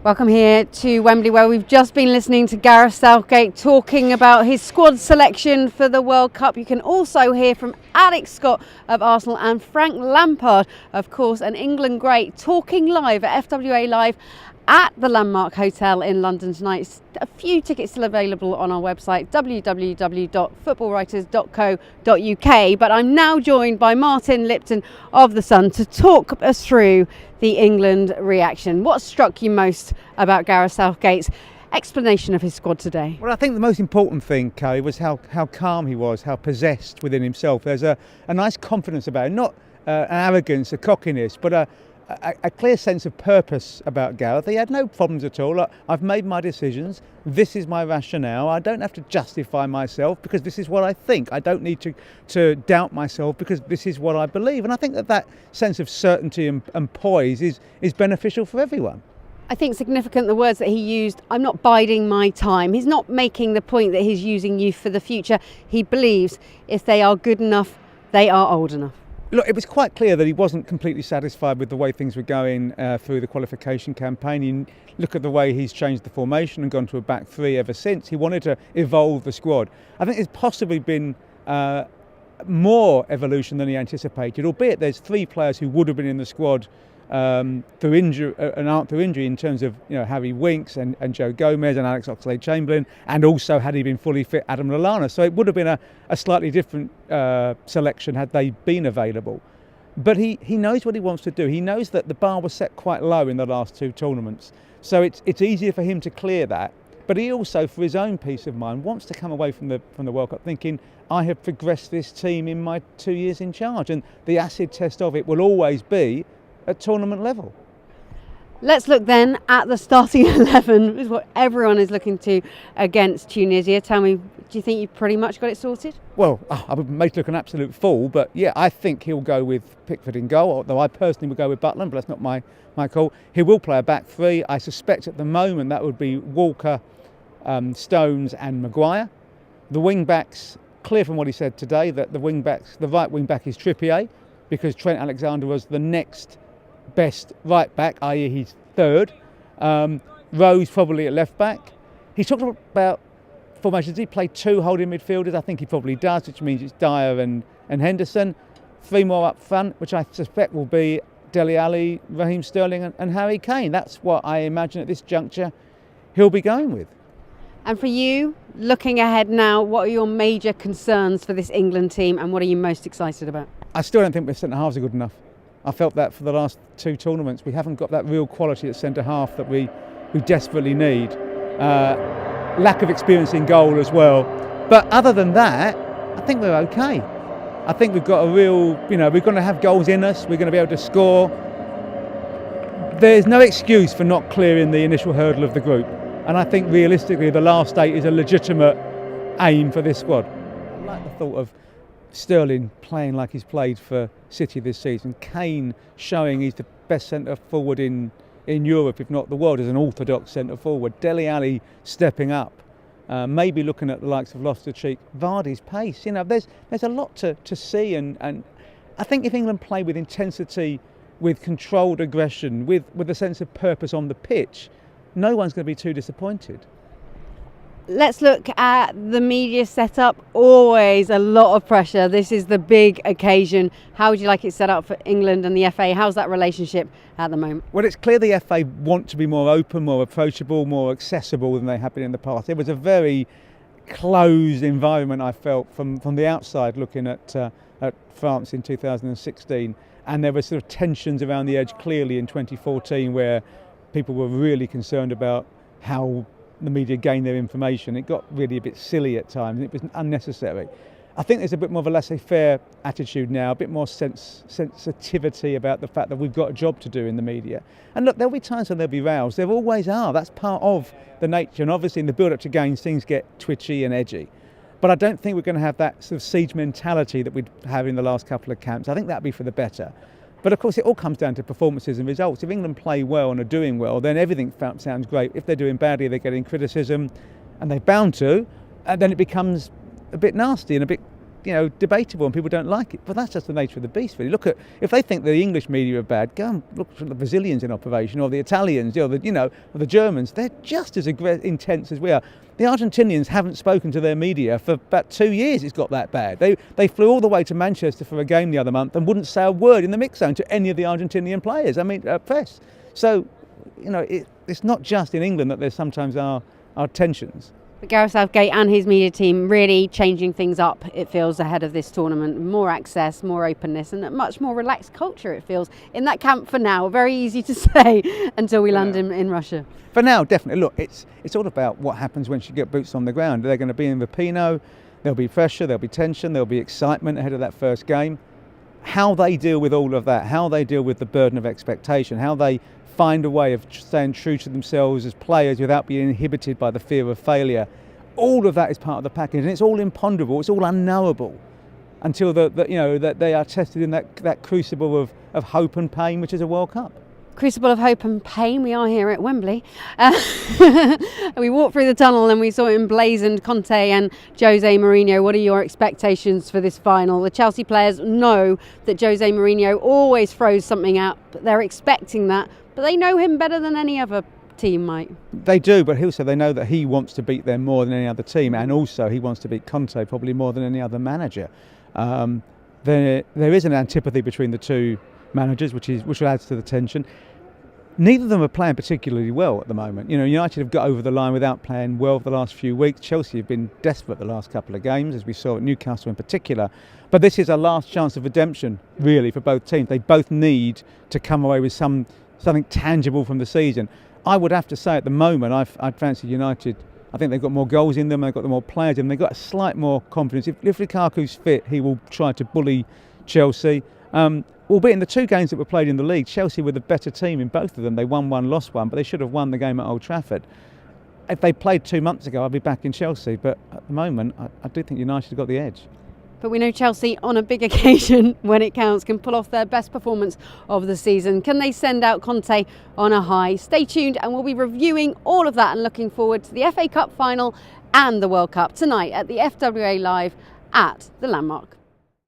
Welcome here to Wembley, where we've just been listening to Gareth Southgate talking about his squad selection for the World Cup. You can also hear from Alex Scott of Arsenal and Frank Lampard, of course, an England great, talking live at FWA Live at the Landmark Hotel in London tonight. A few tickets still available on our website, www.footballwriters.co.uk. But I'm now joined by Martin Lipton of The Sun to talk us through the England reaction. What struck you most about Gareth Southgate's explanation of his squad today? Well, I think the most important thing, Carrie, was how calm he was, how possessed within himself. There's a nice confidence about him, not an arrogance, a cockiness, but a clear sense of purpose about Gareth. He had no problems at all. Like, I've made my decisions. This is my rationale. I don't have to justify myself because this is what I think. I don't need to doubt myself because this is what I believe. And I think that sense of certainty and poise is beneficial for everyone. I think significant the words that he used, I'm not biding my time. He's not making the point that he's using youth for the future. He believes if they are good enough, they are old enough. Look, it was quite clear that he wasn't completely satisfied with the way things were going through the qualification campaign. You look at the way he's changed the formation and gone to a back three ever since. He wanted to evolve the squad. I think there's possibly been more evolution than he anticipated, albeit there's three players who would have been in the squad through injury and aren't through injury, in terms of Harry Winks and Joe Gomez and Alex Oxlade-Chamberlain, and also, had he been fully fit, Adam Lallana. So it would have been a slightly different selection had they been available. But he knows what he wants to do. He knows that the bar was set quite low in the last two tournaments, so it's easier for him to clear that. But he also, for his own peace of mind, wants to come away from the World Cup thinking, I have progressed this team in my 2 years in charge, and the acid test of it will always be at tournament level. Let's look then at the starting 11, is what everyone is looking to against Tunisia. Tell me, do you think you've pretty much got it sorted? Well, I would make look an absolute fool, but yeah, I think he'll go with Pickford in goal, although I personally would go with Butland, but that's not my call. He will play a back three. I suspect at the moment that would be Walker, Stones and Maguire. The wing backs, clear from what he said today, that the right wing back is Trippier, because Trent Alexander was the next best right back, i.e. he's third. Rose probably at left back. He's talked about formations. Does he play two holding midfielders? I think he probably does, which means it's Dyer and Henderson. Three more up front, which I suspect will be Dele Alli, Raheem Sterling and Harry Kane. That's what I imagine at this juncture he'll be going with. And for you, looking ahead now, what are your major concerns for this England team and what are you most excited about? I still don't think we're centre-halves are good enough. I felt that for the last two tournaments. We haven't got that real quality at centre-half that we desperately need. Lack of experience in goal as well. But other than that, I think we're okay. I think we've got a real, we're going to have goals in us. We're going to be able to score. There's no excuse for not clearing the initial hurdle of the group. And I think realistically the last 8 is a legitimate aim for this squad. I like the thought of Sterling playing like he's played for City this season. Kane showing he's the best centre-forward in Europe, if not the world, as an orthodox centre-forward. Dele Alli stepping up. Maybe looking at the likes of Loftus-Cheek. Vardy's pace. There's a lot to see. And I think if England play with intensity, with controlled aggression, with a sense of purpose on the pitch, no one's going to be too disappointed. Let's look at the media setup. Always a lot of pressure. This is the big occasion. How would you like it set up for England and the FA? How's that relationship at the moment? Well, it's clear the FA want to be more open, more approachable, more accessible than they have been in the past. It was a very closed environment, I felt, from the outside looking at France in 2016. And there were sort of tensions around the edge clearly in 2014 where people were really concerned about how the media gain their information. It got really a bit silly at times and it was unnecessary. I think there's a bit more of a laissez-faire attitude now, a bit more sensitivity about the fact that we've got a job to do in the media. And look, there'll be times when there'll be rows. There always are. That's part of the nature. And obviously in the build-up to games, things get twitchy and edgy. But I don't think we're going to have that sort of siege mentality that we'd have in the last couple of camps. I think that'd be for the better. But of course, it all comes down to performances and results. If England play well and are doing well, then everything sounds great. If they're doing badly, they're getting criticism, and they're bound to, and then it becomes a bit nasty and a bit, debatable and people don't like it. But that's just the nature of the beast, really. Look at, if they think the English media are bad, go and look at the Brazilians in observation, or the Italians, or the Germans. They're just as intense as we are. The Argentinians haven't spoken to their media for about 2 years. It's got that bad. They flew all the way to Manchester for a game the other month and wouldn't say a word in the mix zone to any of the Argentinian players. Press. So, it's not just in England that there sometimes are tensions. But Gareth Southgate and his media team really changing things up, it feels, ahead of this tournament. More access, more openness, and a much more relaxed culture, it feels, in that camp for now. Very easy to say until we land in Russia. For now, definitely. Look, it's all about what happens once you get boots on the ground. They're going to be in Rapino, there'll be pressure, there'll be tension, there'll be excitement ahead of that first game. How they deal with all of that, how they deal with the burden of expectation, how they find a way of staying true to themselves as players without being inhibited by the fear of failure. All of that is part of the package, and it's all imponderable, it's all unknowable until that they are tested in that crucible of hope and pain, which is a World Cup. Crucible of hope and pain. We are here at Wembley. We walked through the tunnel and we saw emblazoned Conte and Jose Mourinho. What are your expectations for this final? The Chelsea players know that Jose Mourinho always throws something out, but they're expecting that. But they know him better than any other team might. They do, but also they know that he wants to beat them more than any other team, and also he wants to beat Conte probably more than any other manager. There is an antipathy between the two managers, which adds to the tension. Neither of them are playing particularly well at the moment. United have got over the line without playing well for the last few weeks. Chelsea have been desperate the last couple of games, as we saw at Newcastle in particular. But this is a last chance of redemption, really, for both teams. They both need to come away with something tangible from the season. I would have to say at the moment, I'd fancy United. I think they've got more goals in them, they've got more players in them, they've got a slight more confidence. If Lukaku's fit, he will try to bully Chelsea. Albeit in the two games that were played in the league, Chelsea were the better team in both of them. They won one, lost one, but they should have won the game at Old Trafford. If they played 2 months ago, I'd be back in Chelsea. But at the moment, I do think United have got the edge. But we know Chelsea, on a big occasion, when it counts, can pull off their best performance of the season. Can they send out Conte on a high? Stay tuned and we'll be reviewing all of that and looking forward to the FA Cup final and the World Cup tonight at the FWA Live at the Landmark.